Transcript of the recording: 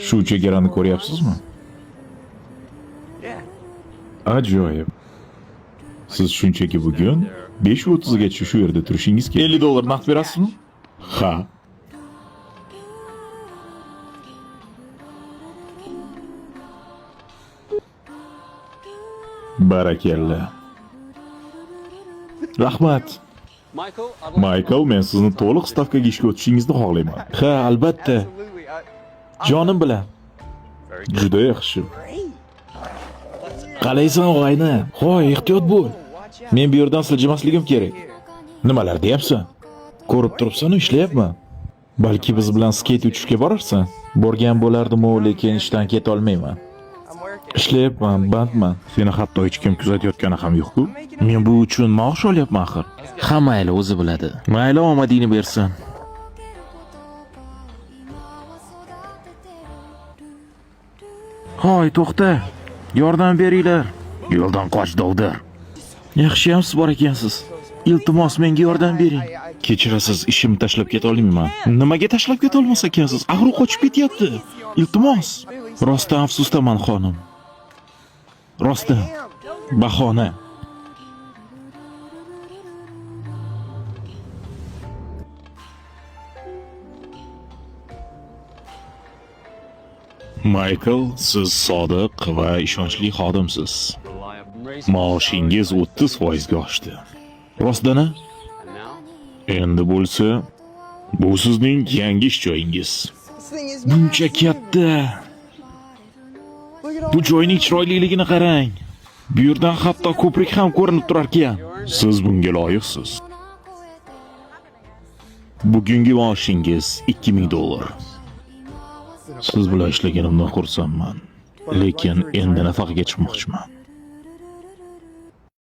Shu chegarani ko'ryapsizmi? Ajoyib. Siz shunchaki bugun 5:30 gacha shu yerda turishingiz kerak. $50 naqd berasizmi? Ha. Barakalla. Rahmat. Michael, men sizni to'liq stavkaga ishga o'tishingizni xohlayman. Ha, albatta. Jonim bilan. Juda yaxshi. Qalaysan, og'ayni? Hoy, ehtiyot bo'l. Men bu yerdan siljimasligim kerak. Nimalar deyapsan? Ko'rib turibsan-ku, ishlayapman. Balki biz bilan skeyt uchishga borarsan? Borgan bo'lardim-u, lekin ishdan keta olmayman. Ishlayapman, bandman. Seni hatto hech kim kuzatayotgani ham yo'q-ku. Men bu uchun maosh olyapman axir. Ha, mayli, o'zi biladi. Mayli, omadingni bersin. Hoy, to'xta. Yordam beringlar. Yo'ldan qoch, dovdir. Yaxshiyam siz bor ekansiz. Iltimos, menga yordam bering. Kechirasiz, ishimni tashlab keta olmayman. Nimaga tashlab keta olmas ekansiz? Axir u qochib ketyapti. Iltimos. Rostdan afsusdaman, xonim. Rostdan. Bahona. Michael, siz sodiq va ishonchli xodimsiz. Maoshingiz 30% oshdi. Rostdan-a? Endi bo'lsa, bu sizning yangi ish joyingiz. Buncha katta. Bu joyning chiroyliligini qarang. Bu yerdan hatto ko'prik ham ko'rinib turar ekan. Siz bunga loyiqsiz. Bugungi maoshingiz $2000. Siz bilan ishlaganimdan xursandman. Lekin endi nafaqaga chiqmoqchiman.